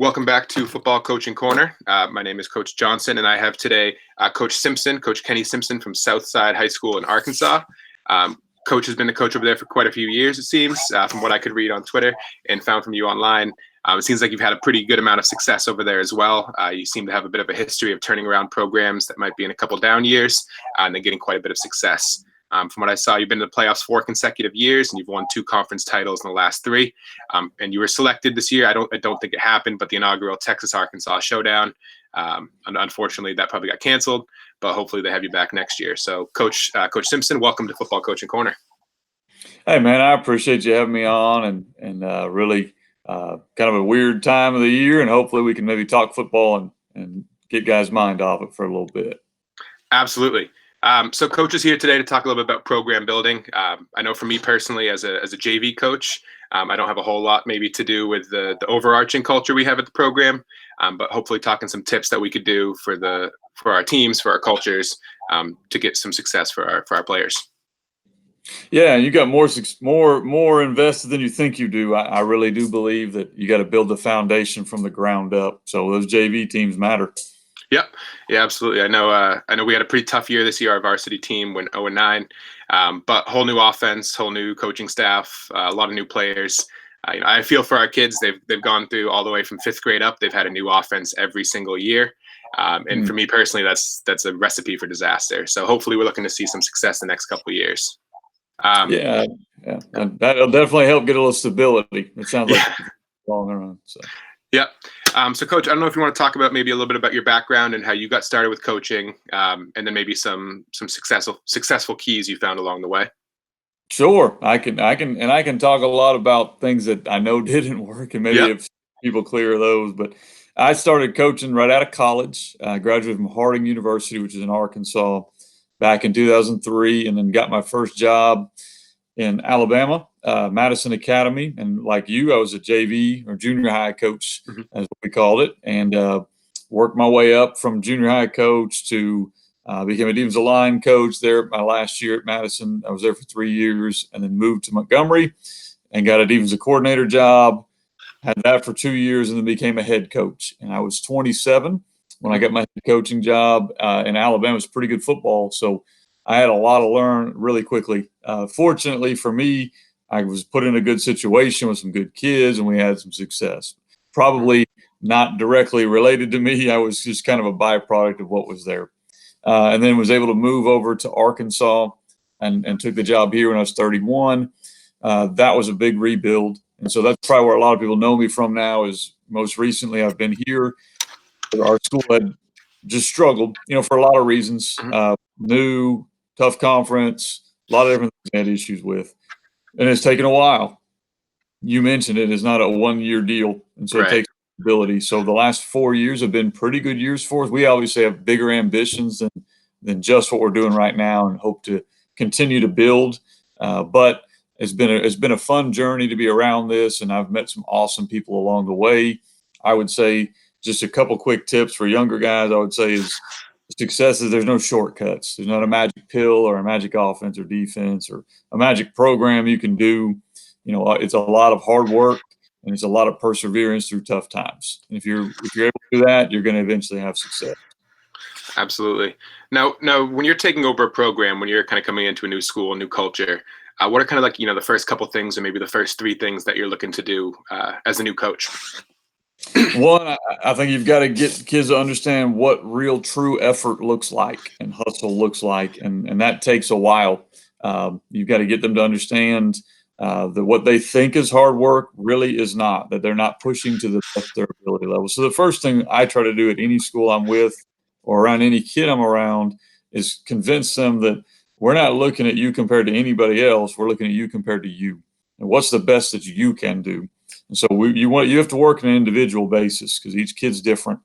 Welcome back to Football Coaching Corner. My name is Coach Johnson, and I have today Coach Simpson, Coach Kenny Simpson from Southside High School in Arkansas. Coach has been the coach over there for quite a few years, it seems, from what I could read on Twitter and found from you online. It seems like you've had a pretty good amount of success over there as well. You seem to have a bit of a history of turning around programs that might be in a couple down years and then getting quite a bit of success. From what I saw, you've been in the playoffs 4 consecutive years, and you've won 2 conference titles in the last 3. And you were selected this year. I don't think it happened, but the inaugural Texas-Arkansas showdown. Unfortunately, that probably got canceled, but hopefully they have you back next year. So, Coach Simpson, welcome to Football Coaching Corner. Hey, man, I appreciate you having me on, and really kind of a weird time of the year, and hopefully we can maybe talk football and get guys' mind off it for a little bit. Absolutely. So Coach is here today to talk a little bit about program building. I know for me personally, as a JV coach, I don't have a whole lot maybe to do with the overarching culture we have at the program, but hopefully talking some tips that we could do for our teams, for our cultures, to get some success for our players. Yeah, you got more invested than you think you do. I really do believe that you got to build the foundation from the ground up. So those JV teams matter. Yep. Yeah, absolutely. I know we had a pretty tough year this year. Our varsity team went 0-9, but whole new offense, whole new coaching staff, a lot of new players. I feel for our kids. They've gone through all the way from 5th grade up. They've had a new offense every single year. And for me personally, that's a recipe for disaster. So hopefully we're looking to see some success the next couple of years. Yeah. That'll definitely help get a little stability. It sounds like long run. So. Yep. So, Coach, I don't know if you want to talk about maybe a little bit about your background and how you got started with coaching, and then maybe some successful keys you found along the way. Sure, I can talk a lot about things that I know didn't work, and maybe if people clear those. But I started coaching right out of college. I graduated from Harding University, which is in Arkansas, back in 2003, and then got my first job in Alabama, Madison Academy. And like you, I was a JV or junior high coach, as we called it, and worked my way up from junior high coach to became a defensive line coach there my last year at Madison. I was there for 3 years and then moved to Montgomery and got a defensive coordinator job. Had that for 2 years and then became a head coach. And I was 27 when I got my head coaching job in Alabama. It was pretty good football. So I had a lot to learn really quickly. Fortunately for me, I was put in a good situation with some good kids, and we had some success. Probably not directly related to me. I was just kind of a byproduct of what was there. And then was able to move over to Arkansas and took the job here when I was 31. That was a big rebuild. And so that's probably where a lot of people know me from now is most recently I've been here. Our school had just struggled, for a lot of reasons. New, tough conference, a lot of different things I had issues with. And it's taken a while. You mentioned it is not a 1-year deal. And so it takes ability. So the last 4 years have been pretty good years for us. We obviously have bigger ambitions than just what we're doing right now and hope to continue to build. But it's been a fun journey to be around this, and I've met some awesome people along the way. I would say just a couple quick tips for younger guys, I would say is success is there's no shortcuts. There's not a magic pill or a magic offense or defense or a magic program you can do. It's a lot of hard work and it's a lot of perseverance through tough times. And if you're able to do that, you're going to eventually have success. Absolutely. Now, when you're taking over a program, when you're kind of coming into a new school, a new culture, what are kind of like, the first couple things or maybe the first 3 things that you're looking to do as a new coach? One, I think you've got to get kids to understand what real true effort looks like and hustle looks like. And that takes a while. You've got to get them to understand that what they think is hard work really is not, that they're not pushing to the best of their ability level. So the first thing I try to do at any school I'm with or around any kid I'm around is convince them that we're not looking at you compared to anybody else. We're looking at you compared to you. And what's the best that you can do? And so you have to work on an individual basis because each kid's different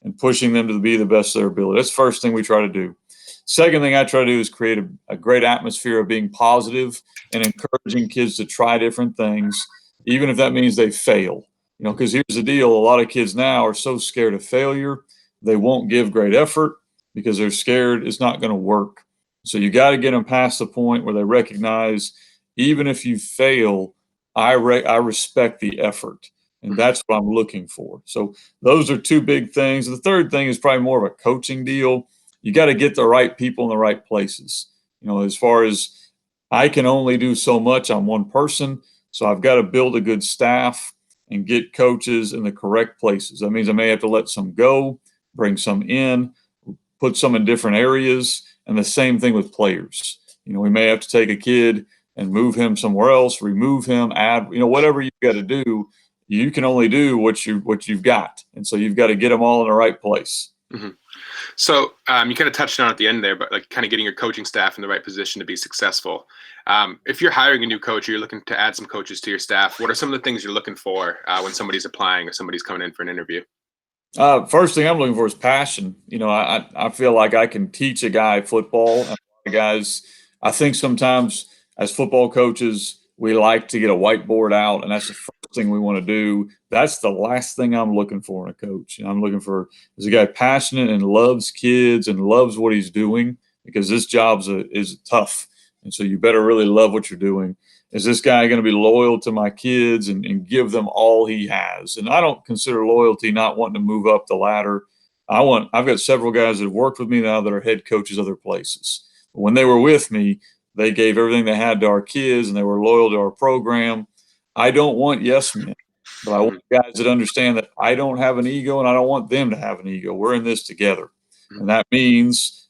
and pushing them to be the best of their ability. That's the first thing we try to do. Second thing I try to do is create a great atmosphere of being positive and encouraging kids to try different things, even if that means they fail. Because here's the deal. A lot of kids now are so scared of failure, they won't give great effort because they're scared it's not going to work. So you got to get them past the point where they recognize, even if you fail, I respect the effort. And that's what I'm looking for. So those are two big things. The third thing is probably more of a coaching deal. You got to get the right people in the right places. As far as I can only do so much on one person, so I've got to build a good staff and get coaches in the correct places. That means I may have to let some go, bring some in, put some in different areas, and the same thing with players. We may have to take a kid and move him somewhere else, remove him, add, whatever you've got to do. You can only do what you've got, and so you've got to get them all in the right place. Mm-hmm. So you kind of touched on it at the end there, but like kind of getting your coaching staff in the right position to be successful. If you're hiring a new coach or you're looking to add some coaches to your staff, what are some of the things you're looking for when somebody's applying or somebody's coming in for an interview? First thing I'm looking for is passion. I feel like I can teach a guy football. And guys, I think sometimes as football coaches, we like to get a whiteboard out, and that's the first thing we want to do. That's the last thing I'm looking for in a coach. I'm looking for is a guy passionate and loves kids and loves what he's doing, because this job is tough, and so you better really love what you're doing. Is this guy going to be loyal to my kids and give them all he has? And I don't consider loyalty not wanting to move up the ladder. I've got several guys that have worked with me now that are head coaches other places. But when they were with me, they gave everything they had to our kids and they were loyal to our program. I don't want yes men, but I want guys that understand that I don't have an ego and I don't want them to have an ego. We're in this together. And that means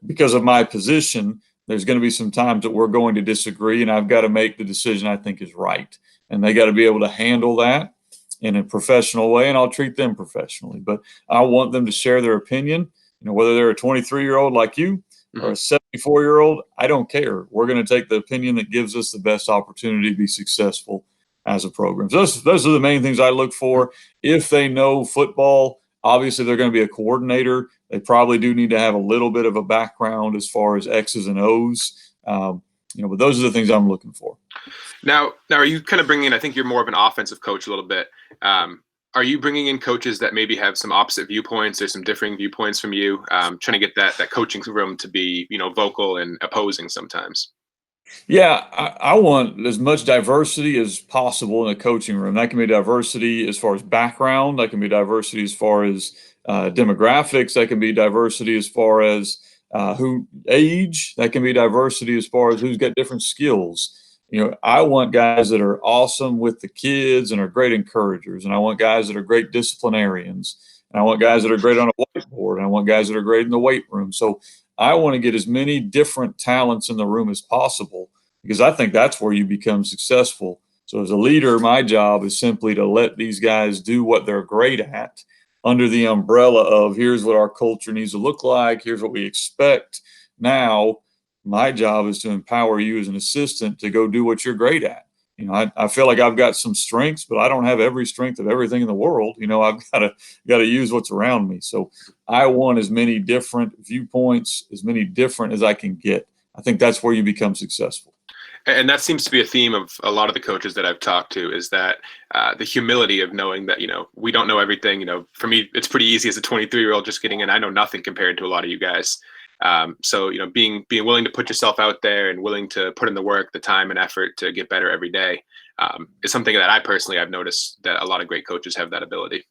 because of my position, there's going to be some times that we're going to disagree, and I've got to make the decision I think is right. And they got to be able to handle that in a professional way, and I'll treat them professionally. But I want them to share their opinion, whether they're a 23-year-old like you or a 74-year-old, I don't care. We're going to take the opinion that gives us the best opportunity to be successful as a program. So those are the main things I look for. If they know football, obviously they're going to be a coordinator. They probably do need to have a little bit of a background as far as X's and O's. But those are the things I'm looking for. Now, are you kind of bringing in, I think you're more of an offensive coach a little bit. Are you bringing in coaches that maybe have some opposite viewpoints or some differing viewpoints from you, trying to get that coaching room to be, vocal and opposing sometimes? Yeah, I want as much diversity as possible in a coaching room. That can be diversity as far as background. That can be diversity as far as demographics. That can be diversity as far as who age. That can be diversity as far as who's got different skills. I want guys that are awesome with the kids and are great encouragers. And I want guys that are great disciplinarians. And I want guys that are great on a whiteboard. And I want guys that are great in the weight room. So I want to get as many different talents in the room as possible, because I think that's where you become successful. So as a leader, my job is simply to let these guys do what they're great at under the umbrella of here's what our culture needs to look like. Here's what we expect. Now, my job is to empower you as an assistant to go do what you're great at. I feel like I've got some strengths, but I don't have every strength of everything in the world. I've got to use what's around me. So I want as many different viewpoints, as many different as I can get. I think that's where you become successful. And that seems to be a theme of a lot of the coaches that I've talked to, is that the humility of knowing that, we don't know everything. For me, it's pretty easy as a 23-year-old just getting in. I know nothing compared to a lot of you guys. So, being willing to put yourself out there and willing to put in the work, the time and effort to get better every day is something that I've noticed that a lot of great coaches have that ability.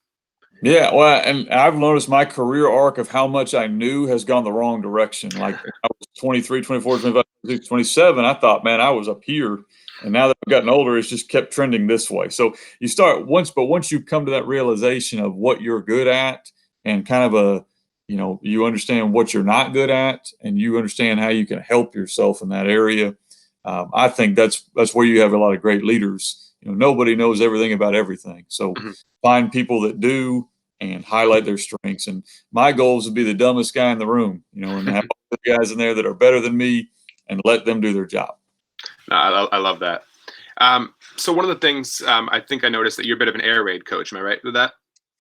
Yeah, well, and I've noticed my career arc of how much I knew has gone the wrong direction. Like when I was 23, 24, 25, 26, 27, I thought, man, I was up here. And now that I've gotten older, it's just kept trending this way. So you start once you come to that realization of what you're good at and kind of you understand what you're not good at and you understand how you can help yourself in that area. I think that's where you have a lot of great leaders. Nobody knows everything about everything. So find people that do and highlight their strengths. And my goal is to be the dumbest guy in the room, and have all the guys in there that are better than me and let them do their job. No, I love that. So one of the things I think I noticed that you're a bit of an air raid coach. Am I right with that?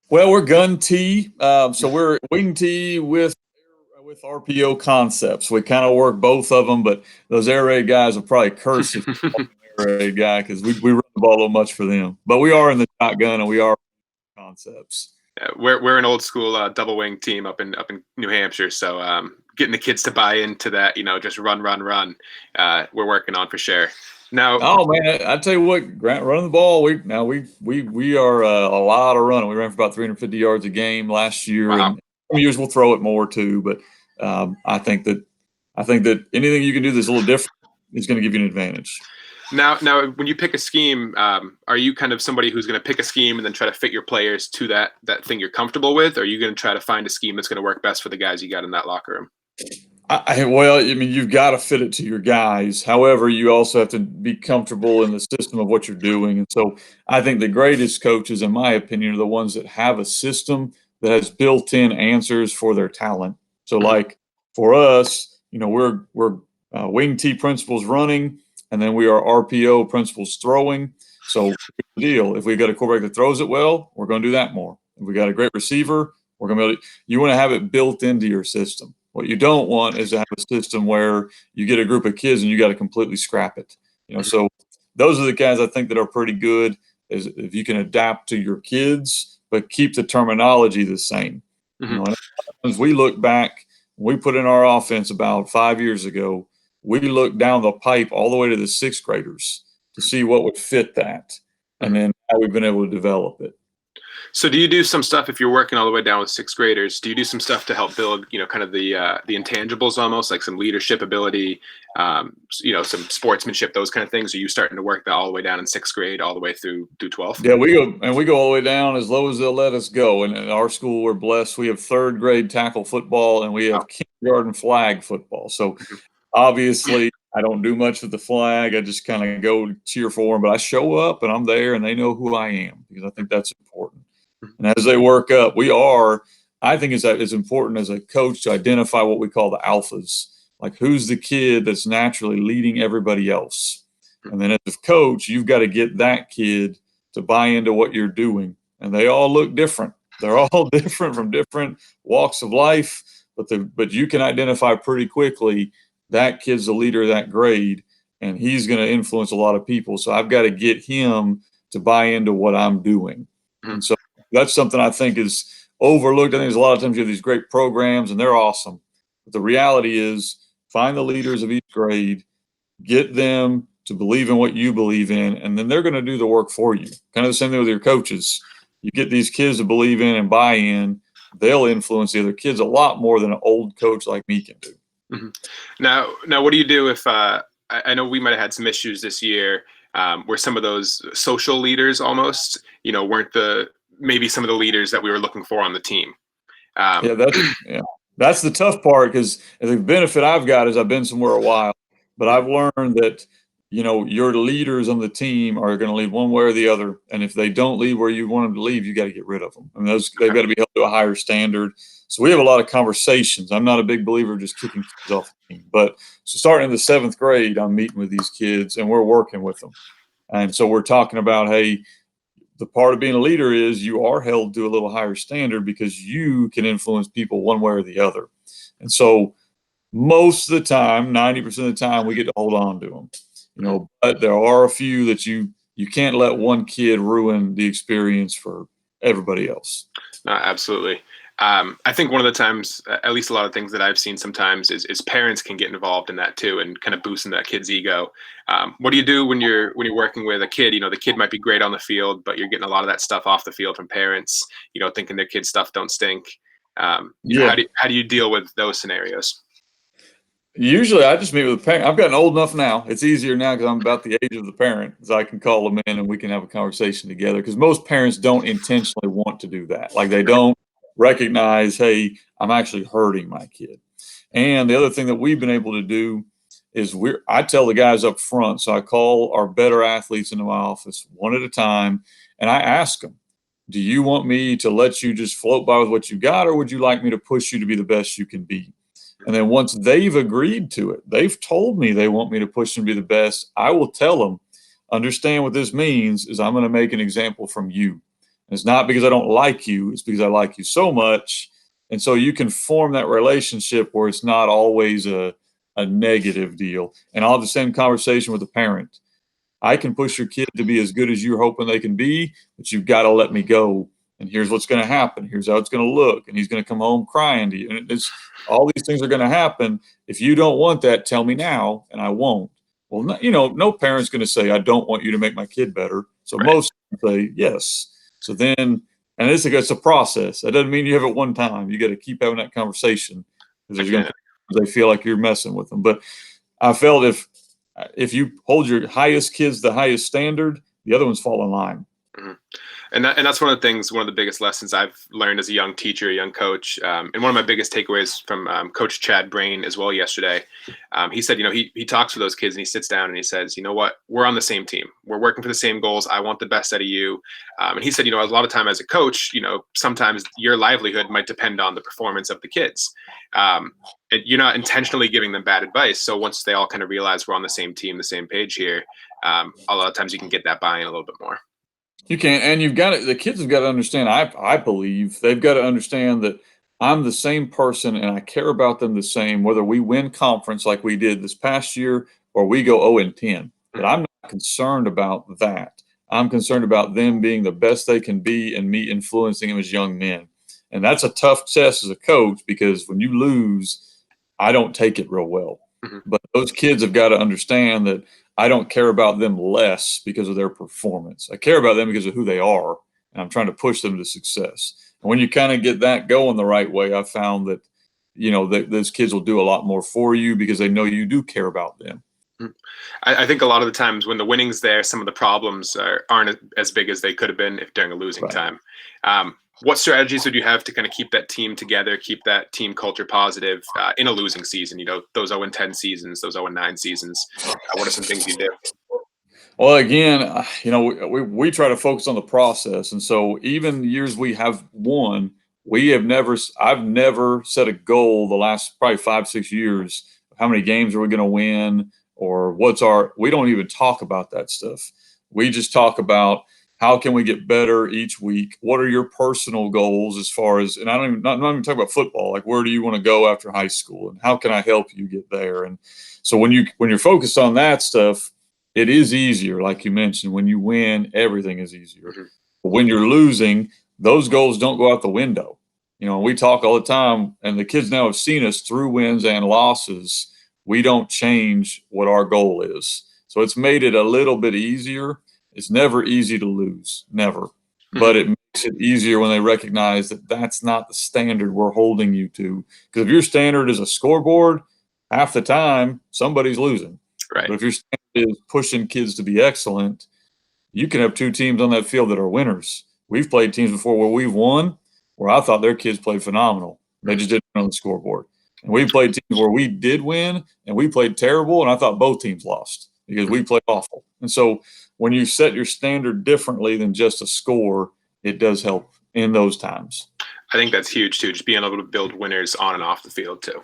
Well, we're gun T. So we're wing T with RPO concepts. We kind of work both of them, but those air raid guys will probably curse if you're an air raid guy, because we run the ball a little much for them. But we are in the shotgun and we are concepts. Yeah, we're an old school double wing team up in New Hampshire. So getting the kids to buy into that, just run, we're working on for sure. Now, Oh man, I tell you what, Grant, running the ball. We are a lot of running. We ran for about 350 yards a game last year, wow. and some years we'll throw it more too. But I think that anything you can do that's a little different is going to give you an advantage. Now, when you pick a scheme, are you kind of somebody who's going to pick a scheme and then try to fit your players to that thing you're comfortable with? Or are you going to try to find a scheme that's going to work best for the guys you got in that locker room? Well, I mean, you've got to fit it to your guys. However, you also have to be comfortable in the system of what you're doing. And so I think the greatest coaches, in my opinion, are the ones that have a system that has built-in answers for their talent. So, Mhm. like for us, we're wing T principals running, and then we are RPO principals throwing. So, here's the deal: if we got a quarterback that throws it well, we're going to do that more. If we got a great receiver, we're going to be able to. You want to have it built into your system. What you don't want is to have a system where you get a group of kids and you got to completely scrap it. Mhm. So those are the guys I think that are pretty good is if you can adapt to your kids, but keep the terminology the same. Mhm. And as we look back, we put in our offense about 5 years ago, we looked down the pipe all the way to the sixth graders to see what would fit that. And Mhm. then how we've been able to develop it. So do you do some stuff if you're working all the way down with sixth graders? Do you do some stuff to help build, kind of the intangibles almost like some leadership ability, some sportsmanship, those kind of things? Are you starting to work that all the way down in sixth grade, all the way through 12th? Yeah, we go all the way down as low as they'll let us go. And in our school, we're blessed. We have third grade tackle football and we have kindergarten flag football. So obviously, I don't do much with the flag. I just kind of go cheer for them, but I show up and I'm there and they know who I am because I think that's important. And as they work up, I think it's important as a coach to identify what we call the alphas, like who's the kid that's naturally leading everybody else. And then as a coach, you've got to get that kid to buy into what you're doing. And they all look different. They're all different from different walks of life, but you can identify pretty quickly that kid's the leader of that grade and he's going to influence a lot of people. So I've got to get him to buy into what I'm doing. Mhm. And so that's something I think is overlooked. I think there's a lot of times you have these great programs and they're awesome. But the reality is find the leaders of each grade, get them to believe in what you believe in, and then they're going to do the work for you. Kind of the same thing with your coaches. You get these kids to believe in and buy in, they'll influence the other kids a lot more than an old coach like me can do. Mhm. Now, what do you do if I know we might have had some issues this year where some of those social leaders almost, weren't the maybe some of the leaders that we were looking for on the team. Um, Yeah, that's the tough part because the benefit I've got is I've been somewhere a while, but I've learned that your leaders on the team are going to lead one way or the other, and if they don't lead where you want them to lead, you got to get rid of them. I mean, they've got to be held to a higher standard. So we have a lot of conversations. I'm not a big believer of just kicking kids off the team, but so starting in the seventh grade, I'm meeting with these kids and we're working with them, and so we're talking about, hey, the part of being a leader is you are held to a little higher standard because you can influence people one way or the other. And so most of the time, 90% of the time, we get to hold on to them. But there are a few that you can't let one kid ruin the experience for everybody else. No, absolutely. I think one of the times, at least a lot of things that I've seen sometimes, is parents can get involved in that too, and kind of boosting that kid's ego. What do you do when you're working with a kid? The kid might be great on the field, but you're getting a lot of that stuff off the field from parents. Thinking their kids' stuff don't stink. Yeah. How do you deal with those scenarios? Usually, I just meet with the parent. I've gotten old enough now. It's easier now because I'm about the age of the parent, so I can call them in and we can have a conversation together. Because most parents don't intentionally want to do that. Like they don't recognize, hey, I'm actually hurting my kid. And the other thing that we've been able to do is I tell the guys up front. So I call our better athletes into my office one at a time, and I ask them, do you want me to let you just float by with what you got, or would you like me to push you to be the best you can be? And then once they've agreed to it, they've told me they want me to push them to be the best, I will tell them, understand what this means is I'm going to make an example from you. And it's not because I don't like you, it's because I like you so much. And so you can form that relationship where it's not always a negative deal. And I'll have the same conversation with the parent. I can push your kid to be as good as you're hoping they can be, but you've got to let me go. And here's what's going to happen. Here's how it's going to look. And he's going to come home crying to you. And all these things are going to happen. If you don't want that, tell me now, and I won't. Well, no parent's going to say, I don't want you to make my kid better. So Right. most say yes. So then, and it's a process. That doesn't mean you have it one time. You got to keep having that conversation because there's going Again. to they feel like you're messing with them. But I felt if you hold your highest kids the highest standard, the other ones fall in line. Mhm. And that's one of the things, one of the biggest lessons I've learned as a young teacher, a young coach, and one of my biggest takeaways from Coach Chad Brain as well yesterday. He said, he talks to those kids and he sits down and he says, you know what, we're on the same team, we're working for the same goals. I want the best out of you. And he said, a lot of time as a coach, sometimes your livelihood might depend on the performance of the kids. You're not intentionally giving them bad advice. So once they all kind of realize we're on the same team, the same page here, a lot of times you can get that buy-in a little bit more. You can, and you've got to, the kids have got to understand, I believe they've got to understand that I'm the same person and I care about them the same, whether we win conference like we did this past year or we go 0-10. That I'm not concerned about that. I'm concerned about them being the best they can be and me influencing them as young men. And that's a tough test as a coach because when you lose, I don't take it real well. Mhm. But those kids have got to understand that I don't care about them less because of their performance. I care about them because of who they are, and I'm trying to push them to success. And when you kind of get that going the right way, I found that, that those kids will do a lot more for you because they know you do care about them. Mhm. I think a lot of the times when the winning's there, some of the problems aren't as big as they could have been if during a losing Right. time. What strategies would you have to kind of keep that team together, keep that team culture positive in a losing season? Those 0-10 seasons, those 0-9 seasons. What are some things you do? Well, again, we try to focus on the process, and so even years we have won, I've never set a goal the last probably 5-6 years. How many games are we going to win, or we don't even talk about that stuff. We just talk about how can we get better each week. What are your personal goals as far as, and not even talking about football. Like, where do you want to go after high school, and how can I help you get there? And so when you're focused on that stuff, it is easier, like you mentioned. When you win, everything is easier. Mhm. But when you're losing, those goals don't go out the window. We talk all the time, and the kids now have seen us through wins and losses. We don't change what our goal is. So it's made it a little bit easier. It's never easy to lose, never. Mhm. But it makes it easier when they recognize that that's not the standard we're holding you to. Because if your standard is a scoreboard, half the time somebody's losing. Right. But if your standard is pushing kids to be excellent, you can have two teams on that field that are winners. We've played teams before where we've won, where I thought their kids played phenomenal. They just didn't win on the scoreboard. And we played teams where we did win and we played terrible, and I thought both teams lost because we played awful. And so when you set your standard differently than just a score, it does help in those times. I think that's huge too, just being able to build winners on and off the field too.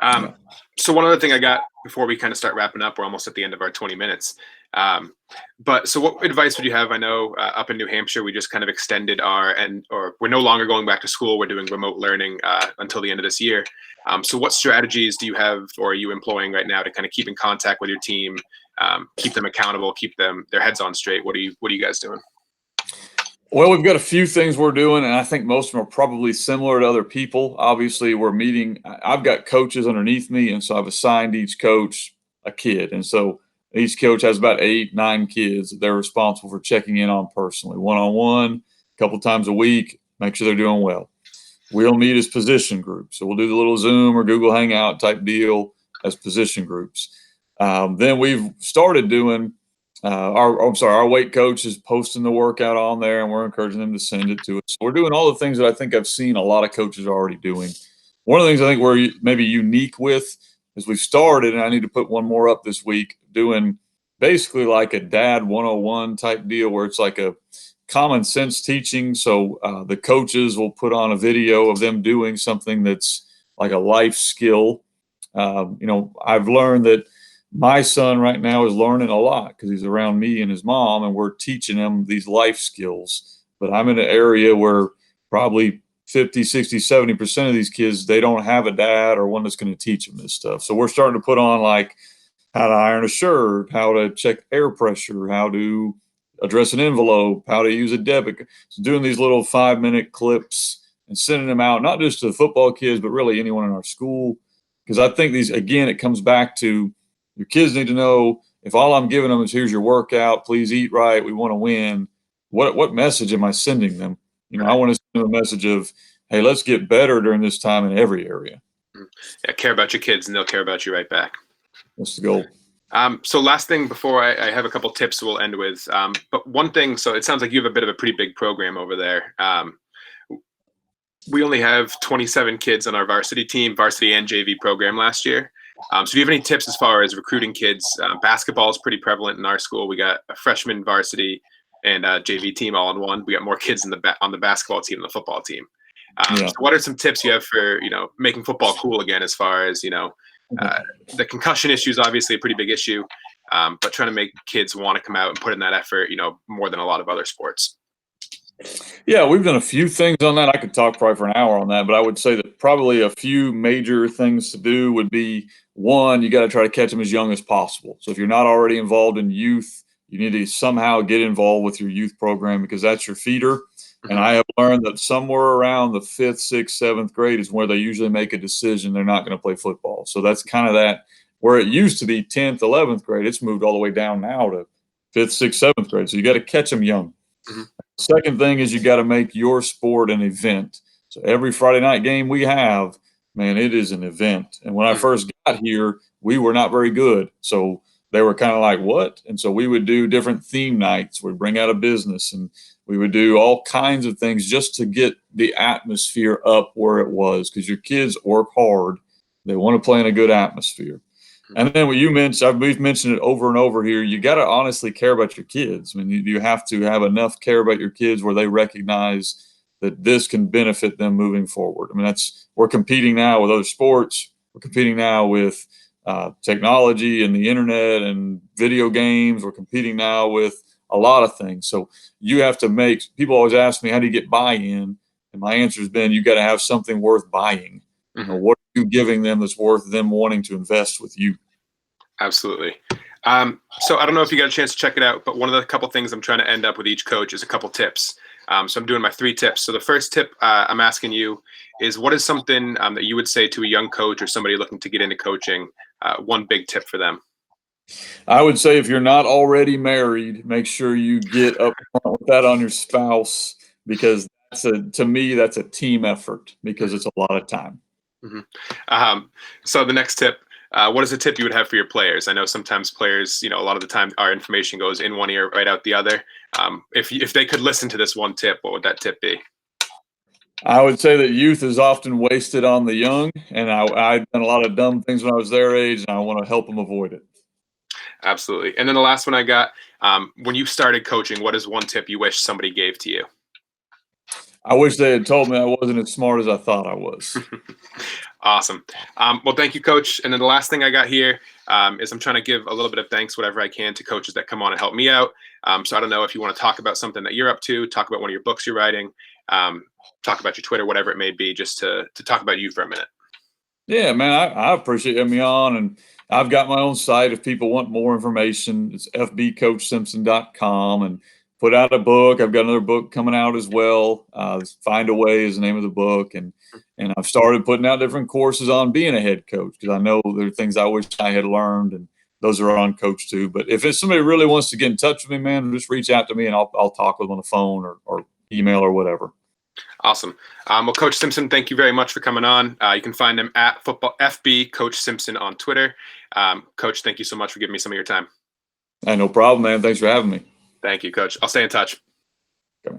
Yeah. So one other thing I got before we kind of start wrapping up, we're almost at the end of our 20 minutes. But so what advice would you have? I know up in New Hampshire, we just kind of extended or we're no longer going back to school. We're doing remote learning until the end of this year. So what strategies do you have or are you employing right now to kind of keep in contact with your team, keep them accountable, keep their heads on straight? What are you guys doing? Well, we've got a few things we're doing, and I think most of them are probably similar to other people. Obviously, we're meeting. I've got coaches underneath me, and so I've assigned each coach a kid. And so each coach has about 8, 9 kids that they're responsible for checking in on personally, one-on-one, a couple times a week, make sure they're doing well. We'll meet as position groups. So we'll do the little Zoom or Google Hangout type deal as position groups. Then we've started doing our weight coach is posting the workout on there, and we're encouraging them to send it to us. So we're doing all the things that I think I've seen a lot of coaches already doing. One of the things I think we're maybe unique with is we've started, and I need to put one more up this week, doing basically like a dad 101 type deal where it's like a common sense teaching. So the coaches will put on a video of them doing something that's like a life skill. I've learned that my son right now is learning a lot because he's around me and his mom, and we're teaching him these life skills. But I'm in an area where probably 50, 60, 70% of these kids, they don't have a dad or one that's going to teach them this stuff. So we're starting to put on like how to iron a shirt, how to check air pressure, how to address an envelope, how to use a debit. So doing these little 5-minute clips and sending them out, not just to the football kids, but really anyone in our school. Because I think these, again, it comes back to your kids need to know, if all I'm giving them is here's your workout, please eat right, we want to win, what message am I sending them? I want to send them a message of, hey, let's get better during this time in every area. Yeah, care about your kids and they'll care about you right back. That's the goal. So last thing before I have a couple tips we'll end with. But one thing, so it sounds like you have a bit of a pretty big program over there. We only have 27 kids on our varsity team, varsity and JV program last year. So do you have any tips as far as recruiting kids? Basketball is pretty prevalent in our school. We got a freshman varsity and a JV team all in one. We got more kids on the basketball team than the football team. So what are some tips you have for, making football cool again, as far as, the concussion issue is obviously a pretty big issue, but trying to make kids want to come out and put in that effort, more than a lot of other sports. Yeah, we've done a few things on that. I could talk probably for an hour on that, but I would say that probably a few major things to do would be, one, you got to try to catch them as young as possible. So if you're not already involved in youth, you need to somehow get involved with your youth program, because that's your feeder. And I have learned that somewhere around the 5th, 6th, 7th grade is where they usually make a decision they're not going to play football. So that's kind of that, where it used to be 10th, 11th grade, it's moved all the way down now to 5th, 6th, 7th grade. So you got to catch them young. Second thing is you got to make your sport an event. So every Friday night game we have, man, it is an event. And when I first got here, we were not very good. So they were kind of like, what? And so we would do different theme nights. We'd bring out a business and we would do all kinds of things just to get the atmosphere up where it was, because your kids work hard. They want to play in a good atmosphere. And then what you mentioned, we've mentioned it over and over here, you got to honestly care about your kids. I mean, you have to have enough care about your kids where they recognize that this can benefit them moving forward. I mean, we're competing now with other sports. We're competing now with technology and the internet and video games. We're competing now with a lot of things. So you have to people always ask me, how do you get buy-in? And my answer has been, you got to have something worth buying. What are you giving them that's worth them wanting to invest with you? Absolutely. So I don't know if you got a chance to check it out, but one of the couple things I'm trying to end up with each coach is a couple tips. So I'm doing my 3 tips. So the first tip I'm asking you is, what is something that you would say to a young coach or somebody looking to get into coaching? One big tip for them. I would say, if you're not already married, make sure you get up front with that on your spouse, because to me, that's a team effort, because it's a lot of time. So the next tip, what is a tip you would have for your players? I know sometimes players, a lot of the time our information goes in one ear, right out the other. If they could listen to this one tip, what would that tip be? I would say that youth is often wasted on the young, and I've done a lot of dumb things when I was their age, and I want to help them avoid it. Absolutely. And then the last one I got, when you started coaching, what is one tip you wish somebody gave to you? I wish they had told me I wasn't as smart as I thought I was. Awesome. Well, thank you, Coach. And then the last thing I got here is I'm trying to give a little bit of thanks, whatever I can, to coaches that come on and help me out. So I don't know if you want to talk about something that you're up to, talk about one of your books you're writing, talk about your Twitter, whatever it may be, just to talk about you for a minute. Yeah, man, I appreciate you having me on, and I've got my own site if people want more information. It's fbcoachsimpson.com, and put out a book. I've got another book coming out as well. Find a Way is the name of the book, and I've started putting out different courses on being a head coach, because I know there are things I wish I had learned, and those are on Coach too. But if somebody really wants to get in touch with me, man, just reach out to me, and I'll talk with them on the phone or email or whatever. Awesome. Well, Coach Simpson, thank you very much for coming on. You can find him at FB Coach Simpson on Twitter. Coach, thank you so much for giving me some of your time. Hey, no problem, man. Thanks for having me. Thank you, Coach. I'll stay in touch. Okay.